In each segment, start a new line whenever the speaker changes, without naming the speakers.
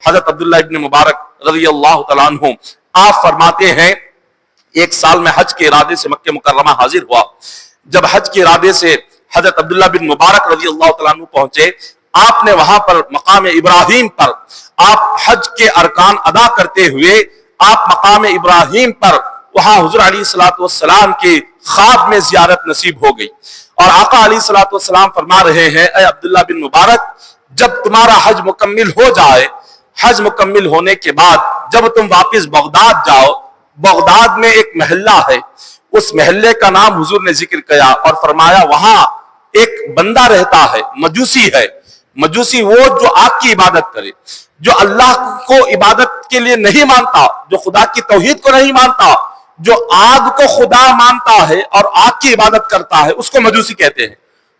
حضرت عبداللہ ابن مبارک رضی اللہ تعالیٰ عنہ آپ فرماتے ہیں ایک سال میں حج کے ارادے سے مکہ مکرمہ حاضر ہوا. جب حج کے ارادے سے حضرت عبداللہ بن مبارک رضی اللہ تعالیٰ عنہ پہنچے, آپ نے وہاں پر مقام ابراہیم پر آپ حج کے ارکان ادا کرتے ہوئے آپ مقام ابراہیم پر وہاں حضور علیہ الصلوۃ والسلام کی خواب میں زیارت نصیب ہو گئی. اور آقا علیہ الصلوۃ والسلام فرما رہے ہیں, اے عبداللہ بن مبارک, جب تمہارا حج مکمل ہو جائے, حج مکمل ہونے کے بعد جب تم واپس بغداد جاؤ, بغداد میں ایک محلہ ہے, اس محلے کا نام حضور نے ذکر کیا اور فرمایا وہاں ایک بندہ رہتا ہے, مجوسی ہے. مجوسی وہ جو آگ کی عبادت کرے, جو اللہ کو عبادت کے لیے نہیں مانتا, جو خدا کی توحید کو نہیں مانتا, جو آگ کو خدا مانتا ہے اور آگ کی عبادت کرتا ہے, اس کو مجوسی کہتے ہیں.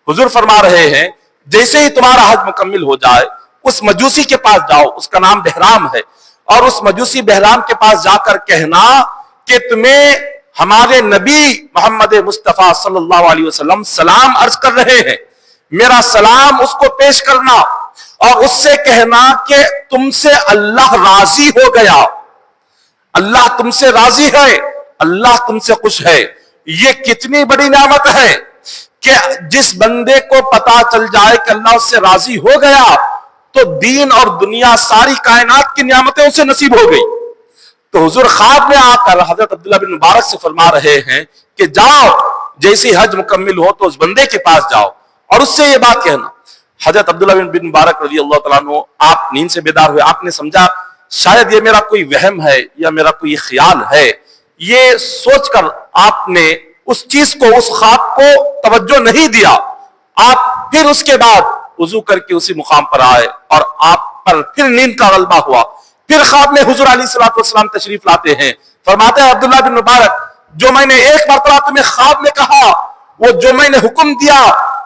حضور فرما رہے ہیں جیسے ہی تمہارا حج مکمل ہو جائے اس مجوسی کے پاس جاؤ, اس کا نام بہرام ہے, اور اس مجوسی بہرام کے پاس جا کر کہنا کہ تمہیں ہمارے نبی محمد مصطفیٰ صلی اللہ علیہ وسلم سلام عرض کر رہے ہیں, میرا سلام اس کو پیش کرنا اور اس سے کہنا کہ تم سے اللہ راضی ہو گیا, اللہ تم سے راضی ہے, اللہ تم سے خوش ہے. یہ کتنی بڑی نعمت ہے کہ جس بندے کو پتا چل جائے کہ اللہ اس سے راضی ہو گیا تو دین اور دنیا ساری کائنات کی نعمتیں اسے نصیب ہو گئی. تو حضور خواب میں آ کر حضرت عبداللہ بن مبارک سے فرما رہے ہیں کہ جاؤ, جیسی حج مکمل ہو تو اس بندے کے پاس جاؤ اور اس سے یہ بات کہنا. حضرت عبداللہ بن مبارک رضی اللہ تعالیٰ عنہ آپ نیند سے بیدار ہوئے, آپ نے سمجھا شاید یہ میرا کوئی وہم ہے یا میرا کوئی خیال ہے. یہ سوچ کر آپ نے اس چیز کو, اس خواب کو توجہ نہیں دیا. آپ پھر اس کے بعد وضو کر کے اسی مقام پر آئے اور آپ پر پھر نیند کا غلبہ ہوا. پھر خواب میں حضور علیہ الصلوۃ والسلام تشریف لاتے ہیں, فرماتے ہیں عبداللہ بن مبارک, جو میں نے ایک مرتبہ تمہیں خواب میں کہا, وہ جو میں نے حکم دیا,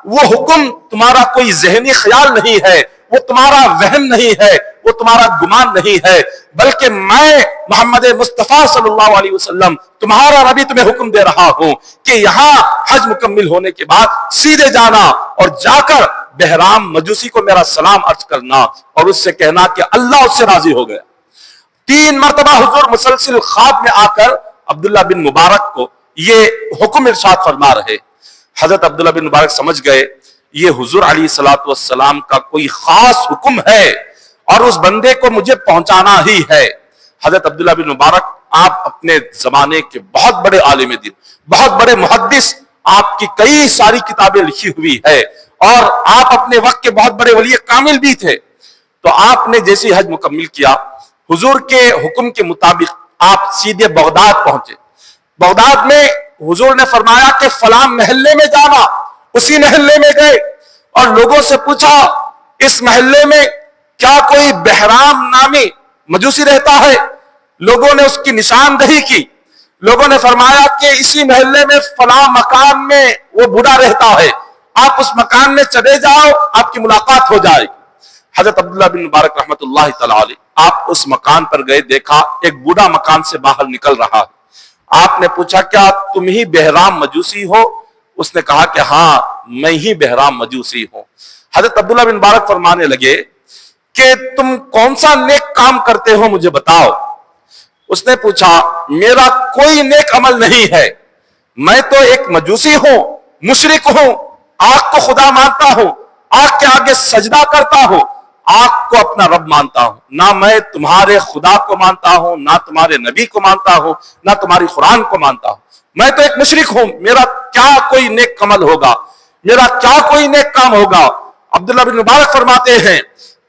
وہ حکم تمہارا کوئی ذہنی خیال نہیں ہے, وہ تمہارا وہم نہیں ہے, وہ تمہارا گمان نہیں ہے, بلکہ میں محمد مصطفیٰ صلی اللہ علیہ وسلم تمہارا نبی تمہیں حکم دے رہا ہوں کہ یہاں حج مکمل ہونے کے بعد سیدھے جانا اور جا کر بہرام مجوسی کو میرا سلام عرض کرنا اور اس سے کہنا کہ اللہ اس سے راضی ہو گیا. 3 مرتبہ حضور مسلسل خواب میں آ کر عبداللہ بن مبارک کو یہ حکم ارشاد فرما رہے. حضرت عبداللہ بن مبارک سمجھ گئے یہ حضور علیہ الصلوۃ والسلام کا کوئی خاص حکم ہے اور اس بندے کو مجھے پہنچانا ہی ہے. حضرت عبداللہ بن مبارک آپ اپنے زمانے کے بہت بڑے عالم دین, بہت بڑے محدث, آپ کی کئی ساری کتابیں لکھی ہوئی ہے اور آپ اپنے وقت کے بہت بڑے ولی کامل بھی تھے. تو آپ نے جیسے حج مکمل کیا, حضور کے حکم کے مطابق آپ سیدھے بغداد پہنچے. بغداد میں حضور نے فرمایا کہ فلاں محلے میں جانا, اسی محلے میں گئے اور لوگوں سے پوچھا اس محلے میں کیا کوئی بہرام نامی مجوسی رہتا ہے. لوگوں نے اس کی نشاندہی کی, لوگوں نے فرمایا کہ اسی محلے میں فلاں مکان میں وہ بوڑھا رہتا ہے, آپ اس مکان میں چلے جاؤ, آپ کی ملاقات ہو جائے. حضرت عبداللہ بن مبارک رحمت اللہ تعالی علیہ آپ اس مکان پر گئے, دیکھا ایک بوڑھا مکان سے باہر نکل رہا ہے. آپ نے پوچھا کیا تم ہی بہرام مجوسی ہو؟ اس نے کہا کہ ہاں میں ہی بہرام مجوسی ہوں. حضرت عبداللہ بن مبارک فرمانے لگے کہ تم کون سا نیک کام کرتے ہو مجھے بتاؤ. اس نے پوچھا میرا کوئی نیک عمل نہیں ہے, میں تو ایک مجوسی ہوں, مشرک ہوں, آگ کو خدا مانتا ہوں, آگ کے آگے سجدہ کرتا ہوں, آگ کو اپنا رب مانتا ہوں. نہ میں تمہارے خدا کو مانتا ہوں, نہ تمہارے نبی کو مانتا ہوں, نہ تمہاری قرآن کو مانتا ہوں. میں تو ایک مشرک ہوں, میرا کیا کوئی نیک عمل ہوگا, میرا کیا کوئی نیک کام ہوگا. عبداللہ بن مبارک فرماتے ہیں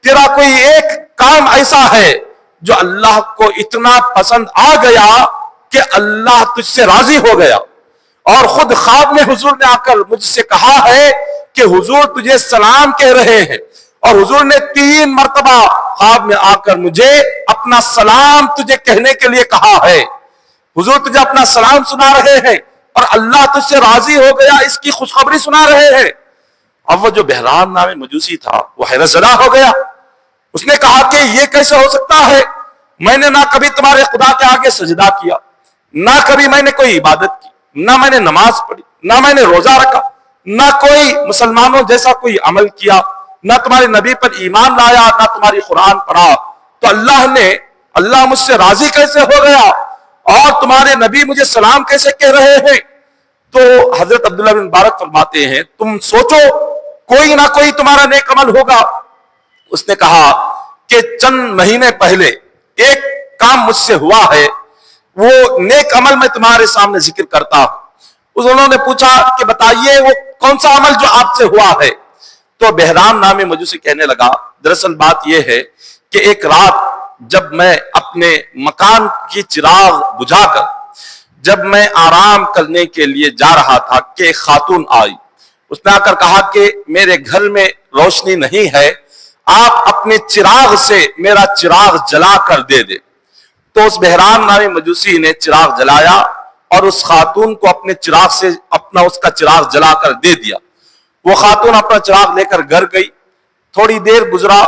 تیرا کوئی ایک کام ایسا ہے جو اللہ کو اتنا پسند آ گیا کہ اللہ تجھ سے راضی ہو گیا. اور خود خواب میں حضور نے آ کر مجھ سے کہا ہے کہ حضور تجھے سلام کہہ رہے ہیں, اور حضور نے 3 مرتبہ خواب میں آ کر مجھے اپنا سلام تجھے کہنے کے لیے کہا ہے. حضور تجھے اپنا سلام سنا رہے ہیں اور اللہ تجھ سے راضی ہو گیا, اس کی خوشخبری سنا رہے ہیں. اب وہ جو بہرام نامی مجوسی تھا وہ حیرت زدہ ہو گیا. اس نے کہا کہ یہ کیسے ہو سکتا ہے, میں نے نہ کبھی تمہارے خدا کے آگے سجدہ کیا, نہ کبھی میں نے کوئی عبادت کی, نہ میں نے نماز پڑھی, نہ میں نے روزہ رکھا, نہ کوئی مسلمانوں جیسا کوئی عمل کیا, نہ تمہارے نبی پر ایمان لایا, نہ تمہاری قرآن پڑھا, تو اللہ مجھ سے راضی کیسے ہو گیا اور تمہارے نبی مجھے سلام کیسے کہہ رہے ہیں؟ تو حضرت عبداللہ بن مبارک فرماتے ہیں تم سوچو کوئی نہ کوئی تمہارا نیک عمل ہوگا۔ اس نے کہا کہ چند مہینے پہلے ایک کام مجھ سے ہوا ہے، وہ نیک عمل میں تمہارے سامنے ذکر کرتا ہوں۔ انہوں نے پوچھا کہ بتائیے وہ کون سا عمل جو آپ سے ہوا ہے؟ تو بہرام نامی مجوسی کہنے لگا دراصل بات یہ ہے کہ ایک رات جب میں اپنے مکان کی چراغ بجھا کر جب میں آرام کرنے کے لیے جا رہا تھا کہ ایک خاتون آئی، اس نے آ کر کہا کہ میرے گھر میں روشنی نہیں ہے، آپ اپنے چراغ سے میرا چراغ جلا کر دے دے۔ تو اس بہرام نامی مجوسی نے چراغ جلایا اور اس خاتون کو اپنے چراغ سے اس کا چراغ جلا کر دے دیا۔ وہ خاتون اپنا چراغ لے کر گھر گئی، تھوڑی دیر گزرا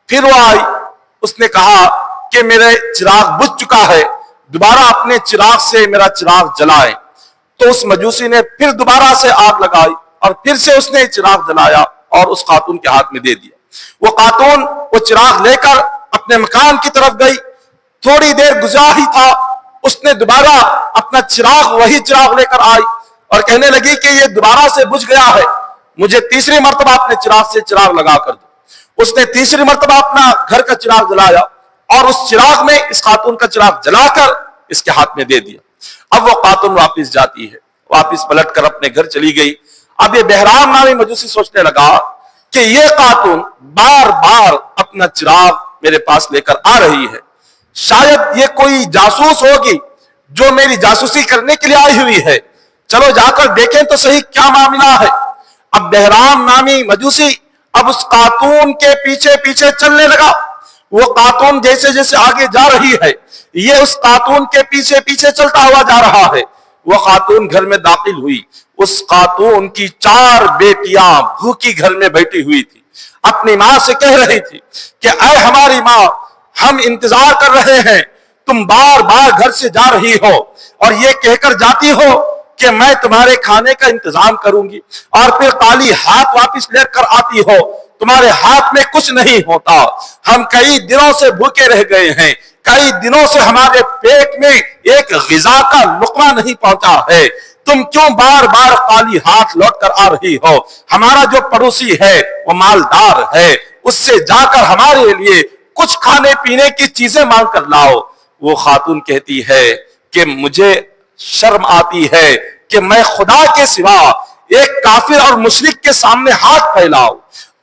پھر وہ آئی، اس نے کہا کہ میرے چراغ بجھ چکا ہے، دوبارہ اپنے چراغ سے میرا چراغ جلائے۔ تو اس مجوسی نے پھر دوبارہ سے آگ لگائی اور پھر سے اس نے چراغ جلایا اور اس خاتون کے ہاتھ میں دے دیا۔ وہ خاتون وہ چراغ لے کر اپنے مکان کی طرف گئی، تھوڑی دیر گزرا ہی تھا اس نے دوبارہ اپنا چراغ وہی چراغ لے کر آئی اور کہنے لگی کہ یہ دوبارہ سے بجھ گیا ہے، مجھے تیسری مرتبہ اپنے چراغ سے چراغ لگا کر دو۔ اس نے تیسری مرتبہ اپنا گھر کا چراغ جلایا اور اس چراغ میں اس خاتون کا چراغ جلا کر اس کے ہاتھ میں دے دیا۔ اب وہ خاتون واپس جاتی ہے، واپس پلٹ کر اپنے گھر چلی گئی۔ اب یہ بہرام نامی مجوسی سوچنے لگا کہ یہ خاتون بار بار اپنا چراغ میرے پاس لے کر آ رہی ہے، شاید یہ کوئی جاسوس ہوگی جو میری جاسوسی کرنے کے لیے آئی ہوئی ہے، چلو جا کر دیکھیں تو صحیح کیا معاملہ ہے۔ اب بہرام نامی مجوسی اب اس خاتون کے پیچھے پیچھے چلنے لگا۔ وہ خاتون جیسے جیسے آگے جا رہی ہے یہ اس خاتون کے پیچھے پیچھے چلتا ہوا جا رہا ہے۔ وہ خاتون گھر میں داخل ہوئی، اس خاتون کی 4 بیٹیاں بھوکی گھر میں بیٹھی ہوئی تھی، اپنی ماں سے کہہ رہی تھی کہ اے ہماری ماں، ہم انتظار کر رہے ہیں، تم بار بار گھر سے جا رہی ہو اور یہ کہہ کر جاتی ہو کہ میں تمہارے کھانے کا انتظام کروں گی، اور پھر خالی ہاتھ واپس لے کر آتی ہو، تمہارے ہاتھ میں کچھ نہیں ہوتا۔ ہم کئی دنوں سے بھوکے رہ گئے ہیں، کئی دنوں سے ہمارے پیٹ میں ایک غذا کا لقمہ نہیں پہنچا ہے، تم کیوں بار بار خالی ہاتھ لوٹ کر آ رہی ہو؟ ہمارا جو پڑوسی ہے وہ مالدار ہے، اس سے جا کر ہمارے لیے کچھ کھانے پینے کی چیزیں مانگ کر لاؤ۔ وہ خاتون کہتی ہے کہ مجھے شرم آتی ہے کہ میں خدا کے سوا ایک کافر اور مشرک کے سامنے ہاتھ پھیلاؤں،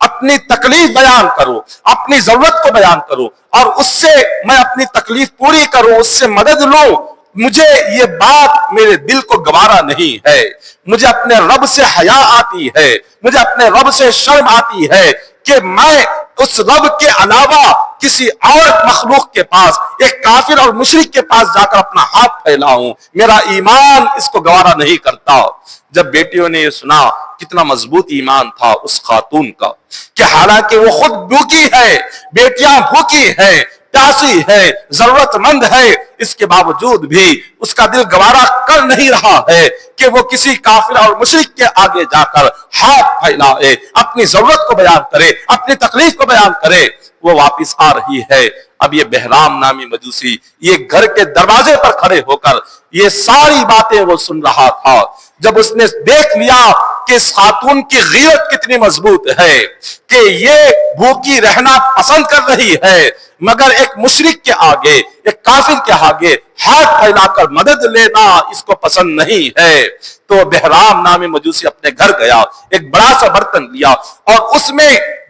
اپنی تکلیف بیان کروں، اپنی ضرورت کو بیان کروں اور اس سے میں اپنی تکلیف پوری کروں، اس سے مدد لوں۔ مجھے یہ بات میرے دل کو گوارا نہیں ہے، مجھے اپنے رب سے حیا آتی ہے، مجھے اپنے رب سے شرم آتی ہے کہ میں اس رب کے علاوہ کسی اور مخلوق کے پاس، ایک کافر اور مشرک کے پاس جا کر اپنا ہاتھ پھیلاؤں، میرا ایمان اس کو گوارا نہیں کرتا۔ جب بیٹیوں نے یہ سنا، کتنا مضبوط ایمان تھا اس خاتون کا کہ حالانکہ وہ خود بھوکی ہے، بیٹیاں بھوکی ہے، پیاسی ہے، ضرورت مند ہے، اس کے باوجود بھی اس کا دل گوارا کر نہیں رہا ہے کہ وہ کسی کافر اور مشرک کے آگے جا کر ہاتھ پھیلائے، اپنی ضرورت کو بیان کرے، اپنی تکلیف کو بیان کرے۔ وہ واپس آ رہی ہے۔ اب یہ بہرام نامی مجوسی یہ گھر کے دروازے پر کھڑے ہو کر یہ ساری باتیں وہ سن رہا تھا۔ جب اس نے دیکھ لیا کہ اس خاتون کی غیرت کتنی مضبوط ہے کہ یہ بھوکی رہنا پسند کر رہی ہے، مگر ایک مشرک کے آگے، ایک کافر کے آگے ہاتھ پھیلا کر مدد لینا اس کو پسند نہیں ہے، تو بہرام نامی مجوسی اپنے گھر گیا، ایک بڑا سا برتن لیا اور اس میں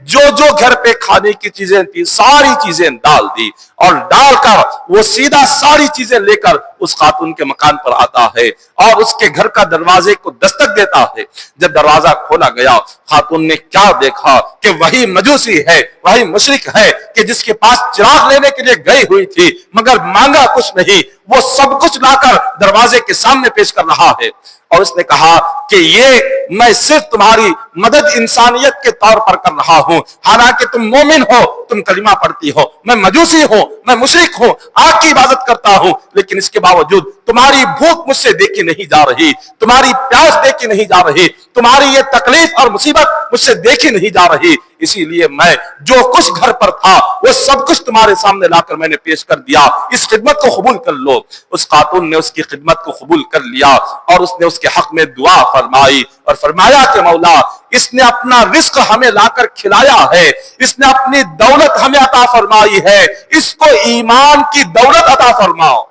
جو جو گھر پہ کھانے کی چیزیں تھی ساری چیزیں ڈال دی، اور ڈال کر وہ سیدھا ساری چیزیں لے کر اس خاتون کے مکان پر آتا ہے اور اس کے گھر کا دروازے کو دستک دیتا ہے۔ جب دروازہ کھولا گیا، خاتون نے کیا دیکھا کہ وہی مجوسی ہے، وہی مشرک ہے کہ جس کے پاس چراغ لینے کے لیے گئی ہوئی تھی، مگر مانگا کچھ نہیں، وہ سب کچھ لا کر دروازے کے سامنے پیش کر رہا ہے۔ اور اس نے کہا کہ یہ میں صرف تمہاری مدد انسانیت کے طور پر کر رہا ہوں، حالانکہ تم مومن ہو، تم کلمہ پڑھتی ہو، میں مجوسی ہوں، میں مشرک ہوں، آگ کی عبادت کرتا ہوں، لیکن اس کے باوجود تمہاری بھوک مجھ سے دیکھی نہیں جا رہی، تمہاری پیاس دیکھی نہیں جا رہی، تمہاری یہ تکلیف اور مصیبت مجھ سے دیکھی نہیں جا رہی، اسی لیے میں جو کچھ گھر پر تھا وہ سب کچھ تمہارے سامنے لا کر میں نے پیش کر دیا، اس خدمت کو قبول کر لو۔ اس خاتون نے اس کی خدمت کو قبول کر لیا اور اس نے اس کے حق میں دعا فرمائی اور فرمایا کہ مولا، اس نے اپنا رزق ہمیں لا کر کھلایا ہے، اس نے اپنی دولت ہمیں عطا فرمائی ہے، اس کو ایمان کی دولت عطا فرماؤ۔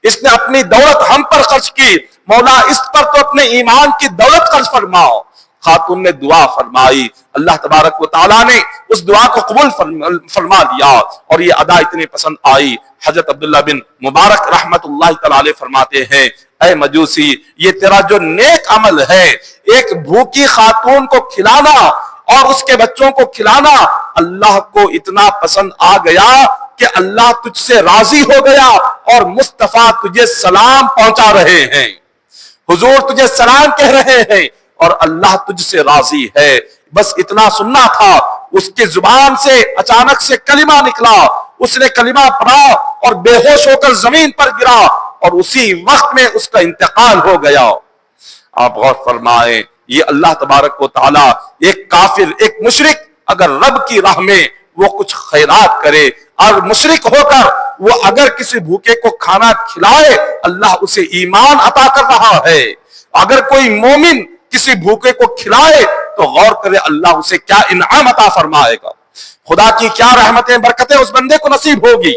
اس نے اپنی دولت ہم پر خرچ کی، مولا اس پر تو اپنے ایمان کی دولت خرچ فرماؤ۔ خاتون نے دعا فرمائی، اللہ تبارک و تعالیٰ نے اس دعا کو قبول فرما لیا اور یہ ادا اتنی پسند آئی۔ حضرت عبداللہ بن مبارک رحمت اللہ تعالیٰ علیہ فرماتے ہیں، اے مجوسی، یہ تیرا جو نیک عمل ہے، ایک بھوکی خاتون کو کھلانا اور اس کے بچوں کو کھلانا، اللہ کو اتنا پسند آ گیا کہ اللہ تجھ سے راضی ہو گیا اور مصطفیٰ تجھے سلام پہنچا رہے ہیں، حضور تجھے سلام کہہ رہے ہیں اور اللہ تجھ سے راضی ہے۔ بس اتنا سننا تھا، اس کی زبان سے اچانک سے کلمہ نکلا، اس نے کلمہ پڑھا اور بے ہوش ہو کر زمین پر گرا اور اسی وقت میں اس کا انتقال ہو گیا۔ آپ غور فرمائیں، یہ اللہ تبارک و تعالی، ایک کافر، ایک مشرک اگر رب کی راہ میں وہ کچھ خیرات کرے اور مشرک ہو کر وہ اگر کسی بھوکے کو کھانا کھلائے، اللہ اسے ایمان عطا کر رہا ہے۔ اگر کوئی مومن کسی بھوکے کو کھلائے تو غور کرے اللہ اسے کیا انعام عطا فرمائے گا، خدا کی کیا رحمتیں برکتیں اس بندے کو نصیب ہوگی۔